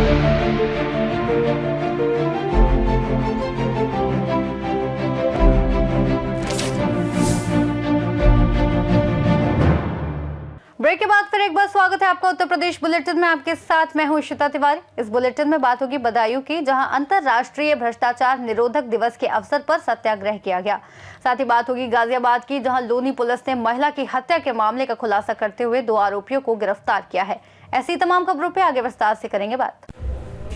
Break के बाद फिर एक बार स्वागत है आपका उत्तर प्रदेश बुलेटिन में। आपके साथ मैं हूं इशिता तिवारी। इस बुलेटिन में बात होगी बदायूं की, जहां अंतर्राष्ट्रीय भ्रष्टाचार निरोधक दिवस के अवसर पर सत्याग्रह किया गया। साथ ही बात होगी गाजियाबाद की, जहां लोनी पुलिस ने महिला की हत्या के मामले का खुलासा करते हुए 2 आरोपियों को गिरफ्तार किया है। ऐसी तमाम खबरों पर आगे विस्तार से करेंगे बात।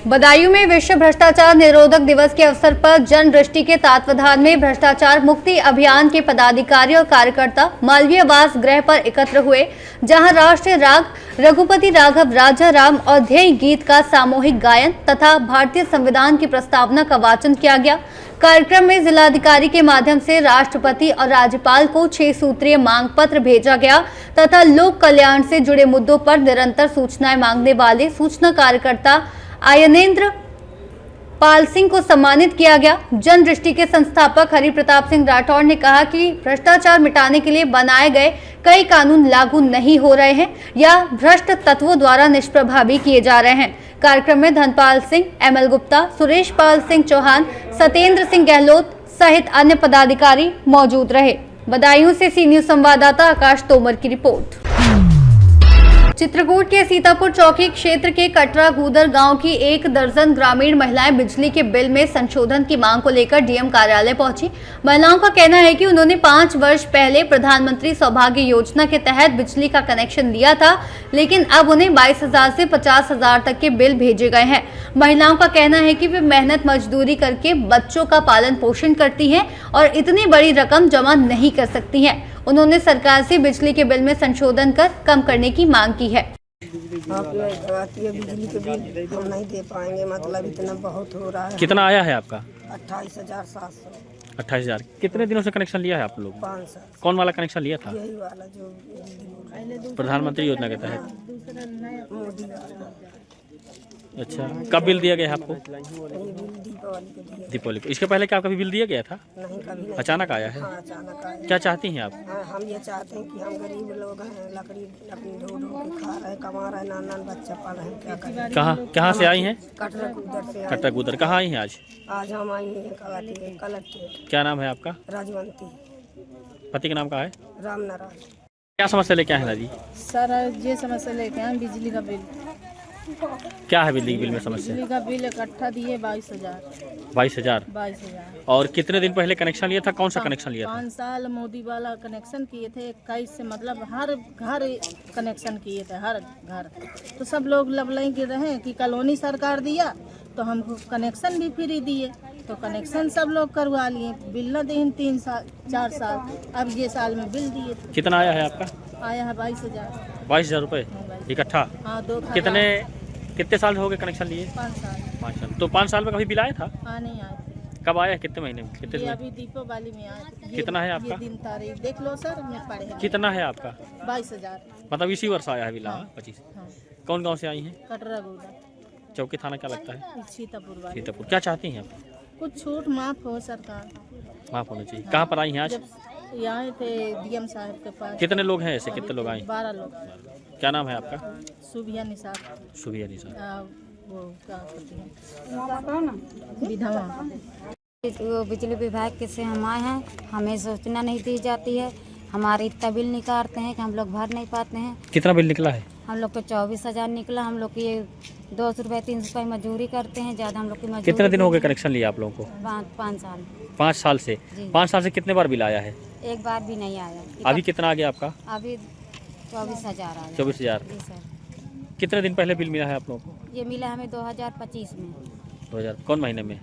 बदायूं में विश्व भ्रष्टाचार निरोधक दिवस के अवसर पर जन दृष्टि के तत्वावधान में भ्रष्टाचार मुक्ति अभियान के पदाधिकारी और कार्यकर्ता मालवीय वास गृह पर एकत्र हुए, जहां राष्ट्रीय राग रघुपति राघव राजा राम और ध्येय गीत का सामूहिक गायन तथा भारतीय संविधान की प्रस्तावना का वाचन किया गया। कार्यक्रम में जिलाधिकारी के माध्यम से राष्ट्रपति और राज्यपाल को 6 सूत्रीय मांग पत्र भेजा गया तथा लोक कल्याण से जुड़े मुद्दों पर निरंतर सूचनाएं मांगने वाले सूचना कार्यकर्ता आयनेन्द्र पाल सिंह को सम्मानित किया गया। जन दृष्टि के संस्थापक हरि प्रताप सिंह राठौड़ ने कहा कि भ्रष्टाचार मिटाने के लिए बनाए गए कई कानून लागू नहीं हो रहे हैं या भ्रष्ट तत्वों द्वारा निष्प्रभावी किए जा रहे हैं। कार्यक्रम में धनपाल सिंह, एमएल गुप्ता, सुरेश पाल सिंह चौहान, सत्येंद्र सिंह गहलोत सहित अन्य पदाधिकारी मौजूद रहे। बदायूं से सी न्यूज संवाददाता आकाश तोमर की रिपोर्ट। चित्रकूट के सीतापुर चौकी क्षेत्र के कटरा गूदर गांव की 1 दर्जन ग्रामीण महिलाएं बिजली के बिल में संशोधन की मांग को लेकर डीएम कार्यालय पहुंची। महिलाओं का कहना है कि उन्होंने 5 वर्ष पहले प्रधानमंत्री सौभाग्य योजना के तहत बिजली का कनेक्शन लिया था, लेकिन अब उन्हें 22,000 से 50,000 तक के बिल भेजे गए हैं। महिलाओं का कहना है कि वे मेहनत मजदूरी करके बच्चों का पालन पोषण करती हैं और इतनी बड़ी रकम जमा नहीं कर सकती हैं। उन्होंने सरकार से बिजली के बिल में संशोधन कर कम करने की मांग की है। बिजली के बिल हम नहीं दे पाएंगे, मतलब इतना बहुत हो रहा है। कितना आया है आपका? 28,700। 28,000। कितने दिनों से कनेक्शन लिया है आप लोग? 5 साल। कौन वाला कनेक्शन लिया था? यही वाला जो प्रधानमंत्री योजना के तहत। मोदी वाला। अच्छा, कब बिल दिया गया है आपको? दीपावली को। इसके पहले क्या कभी बिल दिया गया था? नहीं, कभी नहीं। अचानक आया है? हाँ, अचानक आया। क्या चाहती हैं आप? हम ये चाहते हैं कि हम गरीब लोग हैं, लकड़ी अपनी ढो के खा रहे, कमा रहे, नाना बच्चा पाल रहे, क्या करें। कहाँ से आई हैं? कटरा गुदर से। कटरा गुदर। कहाँ आई हैं आज? आज हम आई हैं कलेक्ट्रेट। क्या नाम है आपका? राजवंती। पति का नाम क्या है? रामनारायण। क्या समस्या लेके आए हैं दादी? सर ये समस्या लेके आए बिजली का बिल। क्या है बिजली के बिल में समस्या? बिजली का बिल इकट्ठा दिए 22,000। 22,000। 22,000। और कितने दिन पहले कनेक्शन लिया था? कौन सा कनेक्शन लिया था? 5 साल मोदी वाला कनेक्शन किए थे। 21 से मतलब हर घर कनेक्शन किए थे, हर घर। तो सब लोग लबलाई के रहे कि कॉलोनी सरकार दिया तो हमको कनेक्शन भी फ्री दिए, तो कनेक्शन सब लोग करवा लिए। बिल न दें 3 साल 4 साल, अब ये साल में बिल दिए। कितना आया है आपका? आया है 22,000। 22,000 रुपये इकट्ठा? हाँ, 2 कितने साल हो गए कनेक्शन लिए? 5 साल। 5 साल। तो 5 साल में कभी बिल आया था? हाँ, नहीं आए थे। कब आया? कितने महीने में? कितने ये दिन? अभी दीपावली में आए। कितना है आपका? ये दिन तारीख देख लो सर, मैं पढ़े। कितना है आपका? 22,000। मतलब इसी वर्ष आया है बिल? हाँ। 25। हाँ। कौन गांव से आई हैं? कटरा गूदा। चौकी थाना क्या लगता है? सीतापुर वाली। सीतापुर। क्या चाहती हैं आप? कुछ छूट माफ हो सरकार। माफ होना चाहिए। कहाँ पर आई हैं आज? जब यहाँ थे डीएम साहब के पास। कितने लोग हैं ऐसे? कितने लोग आए? 12 लोग। क्या नाम है आपका? सुबिया निसार। सुबिया निसार। वो क्या करती हैं विधवा। वो बिजली विभाग के से हम आए हैं, हमें सूचना नहीं दी जाती है। हमारे इतना बिल निकालते हैं कि हम लोग भर नहीं पाते हैं। कितना बिल निकला है? हम लोग को 24,000 निकला। हम लोग की 200 रुपये 300 रुपये मजदूरी करते हैं, ज़्यादा हम लोग की मजदूरी। कितने दिन हो गए कनेक्शन लिया आप लोगों को? 5 साल। 5 साल से? 5 साल से कितने बार बिल आया है? एक बार भी नहीं आया। अभी कितना आ गया आपका? अभी 24,000 आया। 24,000। जी सर। कितने दिन पहले बिल मिला है आप लोगों को? ये मिला हमें 2025 में। 2000 कौन महीने में?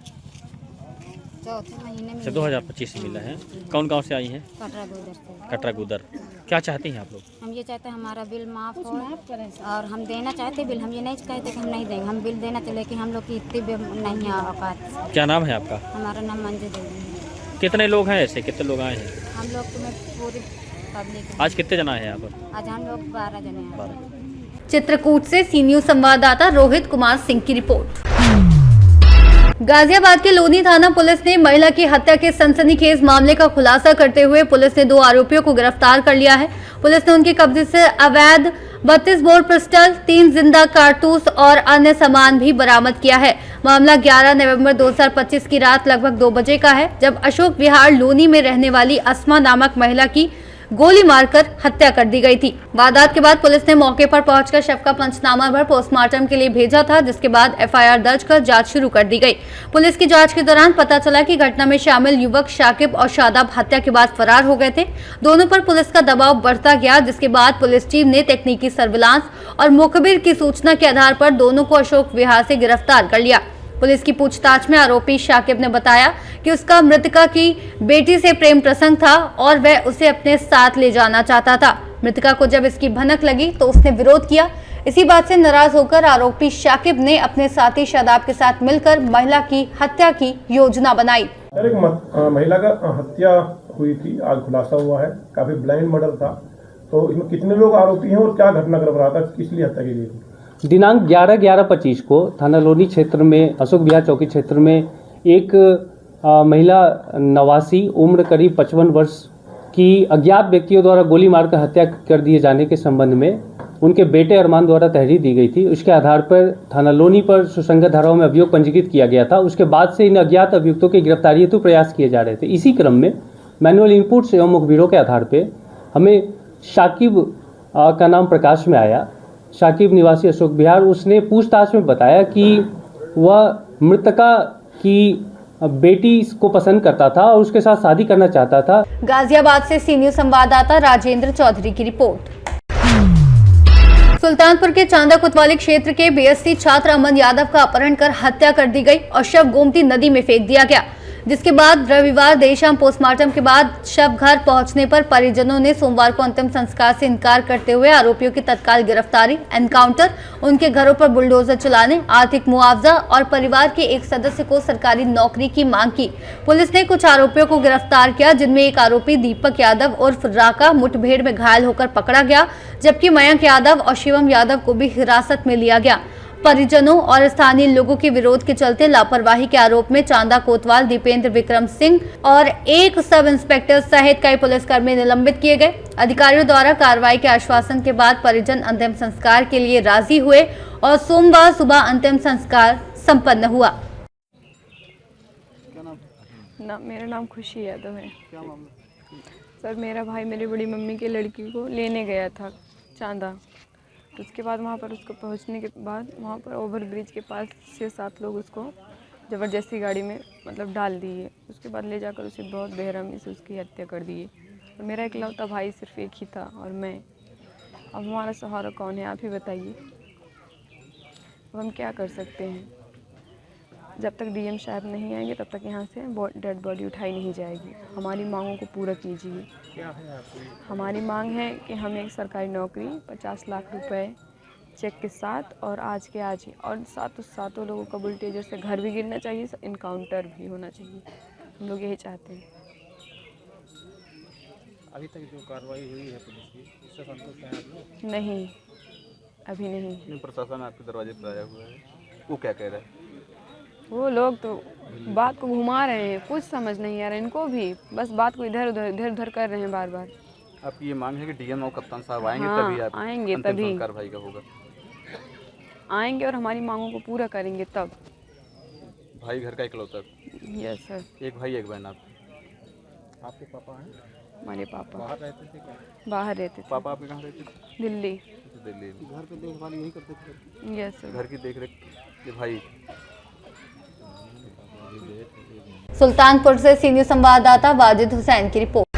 चौथे महीने में। 2025 में मिला है। कौन गांव से आई हैं? कटरा गुदर से। कटरा गुदर। क्या चाहती हैं आप लोग? हम ये चाहते हैं हमारा बिल माफ हो और हम देना चाहते बिल। हम ये नहीं कहते कि हम नहीं देंगे, हम बिल देना चले कि हम लोग की इतनी नहीं है औकात। क्या नाम है आपका? हमारा नाम मंजू देवी है। कितने लोग हैं ऐसे? कितने लोग आए हैं? हम लोग तुम्हें पूरी पब्लिक। आज कितने जना है यहाँ पर? आज हम लोग 12 जने हैं। चित्रकूट से सी न्यूज संवाददाता रोहित कुमार सिंह की रिपोर्ट। गाजियाबाद के लोनी थाना पुलिस ने महिला की हत्या के सनसनीखेज मामले का खुलासा करते हुए पुलिस ने 2 आरोपियों को गिरफ्तार कर लिया है। पुलिस ने उनके कब्जे से अवैध 32 बोर पिस्टल, 3 जिंदा कारतूस और अन्य सामान भी बरामद किया है। मामला 11 नवंबर 2025 की रात लगभग 2 बजे का है, जब अशोक विहार लोनी में रहने वाली अस्मा नामक महिला की गोली मारकर हत्या कर दी गई थी। वारदात के बाद पुलिस ने मौके पर पहुंचकर शव का पंचनामा भर पोस्टमार्टम के लिए भेजा था, जिसके बाद एफआईआर दर्ज कर जांच शुरू कर दी गई। पुलिस की जांच के दौरान पता चला कि घटना में शामिल युवक शाकिब और शादाब हत्या के बाद फरार हो गए थे। दोनों पर पुलिस का दबाव बढ़ता गया, जिसके बाद पुलिस टीम ने तकनीकी सर्विलांस और मुखबिर की सूचना के आधार पर दोनों को अशोक विहार से गिरफ्तार कर लिया। पुलिस की पूछताछ में आरोपी शाकिब ने बताया कि उसका मृतका की बेटी से प्रेम प्रसंग था और वह उसे अपने साथ ले जाना चाहता था। मृतका को जब इसकी भनक लगी तो उसने विरोध किया। इसी बात से नाराज होकर आरोपी शाकिब ने अपने साथी शादाब के साथ मिलकर महिला की हत्या की योजना बनाई। एक महिला का हत्या हुई थी, आज खुलासा हुआ है। काफी ब्लाइंड मर्डर था। तो इसमें कितने लोग आरोपी हैं और क्या घटनाक्रम रहा था, किस लिए हत्या की गई थी? दिनांक 11/11/25 को थाना लोनी क्षेत्र में अशोक विहार चौकी क्षेत्र में एक महिला नवासी उम्र करीब 55 वर्ष की अज्ञात व्यक्तियों द्वारा गोली मारकर हत्या कर दिए जाने के संबंध में उनके बेटे अरमान द्वारा तहरीर दी गई थी। उसके आधार पर थाना लोनी पर सुसंगत धाराओं में अभियोग पंजीकृत किया गया था। उसके बाद से इन अज्ञात अभियुक्तों की गिरफ्तारी हेतु प्रयास किए जा रहे थे। इसी क्रम में मैनुअल इनपुट्स एवं मुखबिरों के आधार पर हमें शाकिब का नाम प्रकाश में आया। शाकिब निवासी अशोक विहार, उसने पूछताछ में बताया कि वह मृतका की बेटी को पसंद करता था और उसके साथ शादी करना चाहता था। गाजियाबाद से सी न्यूज संवाददाता राजेंद्र चौधरी की रिपोर्ट। सुल्तानपुर के चांदा कोतवाली क्षेत्र के बीएससी छात्र अमन यादव का अपहरण कर हत्या कर दी गई और शव गोमती नदी में फेंक दिया गया, जिसके बाद रविवार देर शाम पोस्टमार्टम के बाद शव घर पहुंचने पर परिजनों ने सोमवार को अंतिम संस्कार से इनकार करते हुए आरोपियों की तत्काल गिरफ्तारी, एनकाउंटर, उनके घरों पर बुलडोजर चलाने, आर्थिक मुआवजा और परिवार के एक सदस्य को सरकारी नौकरी की मांग की। पुलिस ने कुछ आरोपियों को गिरफ्तार किया, जिनमें एक आरोपी दीपक यादव उर्फ राका मुठभेड़ में घायल होकर पकड़ा गया, जबकि मयंक यादव और शिवम यादव को भी हिरासत में लिया गया। परिजनों और स्थानीय लोगों के विरोध के चलते लापरवाही के आरोप में चांदा कोतवाल दीपेंद्र विक्रम सिंह और एक सब इंस्पेक्टर सहित कई पुलिसकर्मी निलंबित किए गए। अधिकारियों द्वारा कार्रवाई के आश्वासन के बाद परिजन अंतिम संस्कार के लिए राजी हुए और सोमवार सुबह अंतिम संस्कार संपन्न हुआ। मेरा नाम खुशी यादव है। सर, मेरा भाई मेरी बड़ी मम्मी की लड़की को लेने गया था चांदा। तो उसके बाद वहाँ पर उसको पहुँचने के बाद वहाँ पर ओवर ब्रिज के पास 6-7 लोग उसको ज़बरदस्ती गाड़ी में मतलब डाल दिए। उसके बाद ले जाकर उसे बहुत बेरहमी से उसकी हत्या कर दिए। और मेरा इकलौता भाई सिर्फ एक ही था और मैं। अब हमारा सहारा कौन है, आप ही बताइए। अब हम क्या कर सकते हैं? जब तक डीएम साहब नहीं आएंगे तब तक यहाँ से डेड बॉडी उठाई नहीं जाएगी। हमारी मांगों को पूरा कीजिए। हमारी मांग है कि हमें एक सरकारी नौकरी 50 लाख रुपए चेक के साथ और आज के आज ही, और सातों लोगों का बुलडोजर से घर भी गिरना चाहिए, इनकाउंटर भी होना चाहिए। हम लोग यही चाहते हैं। अभी तक जो कार्रवाई हुई है पुलिस की, उससे संतुष्ट हैं आप लोग? नहीं, अभी नहीं। प्रशासन आपके दरवाजे पर आया हुआ है, वो क्या कह रहा है? वो लोग तो बात को घुमा रहे हैं, कुछ समझ नहीं आ रहा इनको भी, बस बात को इधर उधर कर रहे हैं बार बार। आपकी ये मांग है कि डीएम और कप्तान साहब आएंगे, हाँ, तभी आप आएंगे अंतिम तभी संस्कार भाई का होगा। आएंगे और हमारी मांगों को पूरा करेंगे तब। भाई घर का इकलौता? Yes sir. एक भाई एक बहन। आपके पापा हैं? हमारे पापा बाहर रहते थे क्या? बाहर रहते थे। पापा आपके कहाँ रहते थे? दिल्ली। दिल्ली। घर पे देखभाल यही करते थे? Yes sir. घर की देख रेख ये भाई। सुल्तानपुर से सी न्यूज संवाददाता वाजिद हुसैन की रिपोर्ट।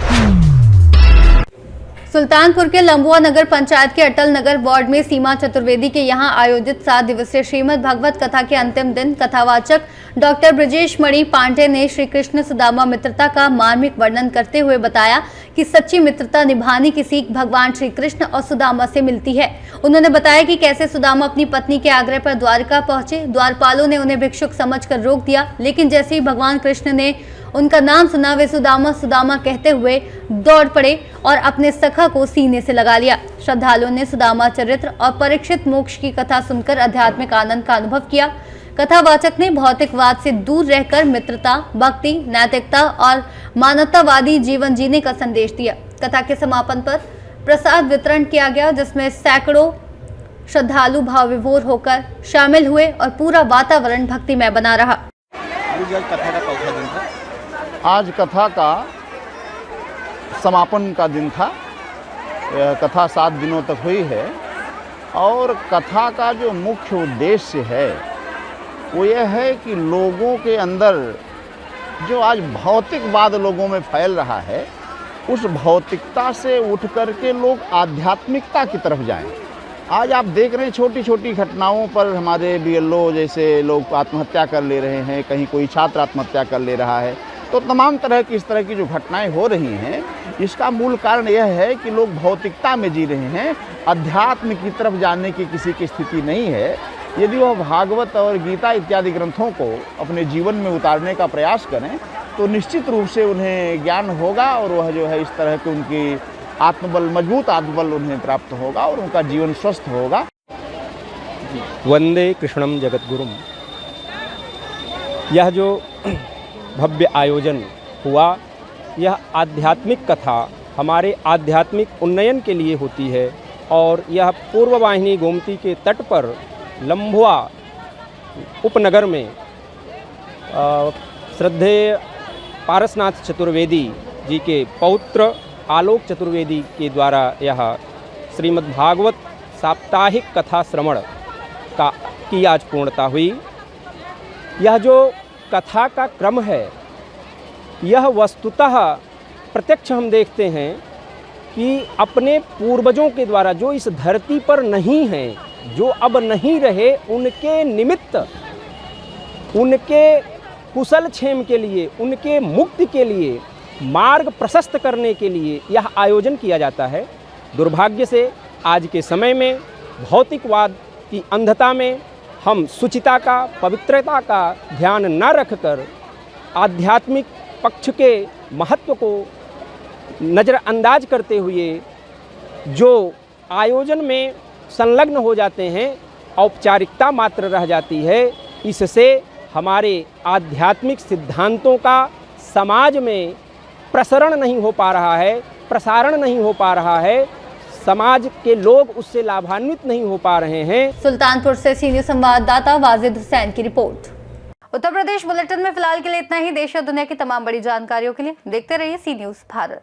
सुल्तानपुर के लंबुआ नगर पंचायत के अटल नगर वार्ड में सीमा चतुर्वेदी के यहां आयोजित 7 दिवसीय श्रीमद् भागवत कथा के अंतिम दिन कथावाचक डॉक्टर ब्रजेश मणि पांडे ने श्री कृष्ण सुदामा मित्रता का मार्मिक वर्णन करते हुए बताया कि सच्ची मित्रता निभाने की सीख भगवान श्री कृष्ण और सुदामा से मिलती है। उन्होंने बताया कि कैसे सुदामा अपनी पत्नी के आग्रह पर द्वारका पहुंचे। द्वारपालों ने उन्हें भिक्षुक समझकर रोक दिया, लेकिन जैसे ही भगवान कृष्ण ने उनका नाम सुना, वे सुदामा सुदामा कहते हुए दौड़ पड़े और अपने सखा को सीने से लगा लिया। श्रद्धालुओं ने सुदामा चरित्र और परीक्षित मोक्ष की कथा सुनकर आध्यात्मिक आनंद का अनुभव किया। कथावाचक ने भौतिकवाद से दूर रहकर मित्रता, भक्ति, नैतिकता और मानवतावादी जीवन जीने का संदेश दिया। कथा के समापन पर प्रसाद वितरण किया गया, जिसमें सैकड़ों श्रद्धालु भाव विभोर होकर शामिल हुए और पूरा वातावरण भक्तिमय बना रहा। आज कथा का समापन का दिन था। यह कथा 7 दिनों तक हुई है और कथा का जो मुख्य उद्देश्य है वो यह है कि लोगों के अंदर जो आज भौतिकवाद लोगों में फैल रहा है, उस भौतिकता से उठ कर के लोग आध्यात्मिकता की तरफ जाएं। आज आप देख रहे हैं छोटी छोटी घटनाओं पर हमारे बीएलओ जैसे लोग आत्महत्या कर ले रहे हैं, कहीं कोई छात्र आत्महत्या कर ले रहा है। तो तमाम तरह की इस तरह की जो घटनाएं हो रही हैं, इसका मूल कारण यह है कि लोग भौतिकता में जी रहे हैं, अध्यात्म की तरफ जाने की किसी की स्थिति नहीं है। यदि वह भागवत और गीता इत्यादि ग्रंथों को अपने जीवन में उतारने का प्रयास करें तो निश्चित रूप से उन्हें ज्ञान होगा और वह जो है इस तरह के उनकी आत्मबल, मजबूत आत्मबल उन्हें प्राप्त होगा और उनका जीवन स्वस्थ होगा। वंदे कृष्णम जगतगुरुम। यह जो भव्य आयोजन हुआ, यह आध्यात्मिक कथा हमारे आध्यात्मिक उन्नयन के लिए होती है और यह पूर्ववाहिनी गोमती के तट पर लम्भुआ उपनगर में श्रद्धेय पारसनाथ चतुर्वेदी जी के पौत्र आलोक चतुर्वेदी के द्वारा यह श्रीमद्भागवत साप्ताहिक कथा श्रवण की आज पूर्णता हुई। यह जो कथा का क्रम है, यह वस्तुतः प्रत्यक्ष हम देखते हैं कि अपने पूर्वजों के द्वारा जो इस धरती पर नहीं हैं, जो अब नहीं रहे, उनके निमित्त, उनके कुशल क्षेम के लिए, उनके मुक्ति के लिए, मार्ग प्रशस्त करने के लिए यह आयोजन किया जाता है। दुर्भाग्य से आज के समय में भौतिकवाद की अंधता में हम शुचिता का, पवित्रता का ध्यान न रखकर आध्यात्मिक पक्ष के महत्व को नज़रअंदाज करते हुए जो आयोजन में संलग्न हो जाते हैं, औपचारिकता मात्र रह जाती है। इससे हमारे आध्यात्मिक सिद्धांतों का समाज में प्रसरण नहीं हो पा रहा है, प्रसारण नहीं हो पा रहा है, समाज के लोग उससे लाभान्वित नहीं हो पा रहे हैं। सुल्तानपुर से सीनियर संवाददाता वाजिद हुसैन की रिपोर्ट। उत्तर प्रदेश बुलेटिन में फिलहाल के लिए इतना ही। देश और दुनिया की तमाम बड़ी जानकारियों के लिए देखते रहिए सी न्यूज़ भारत।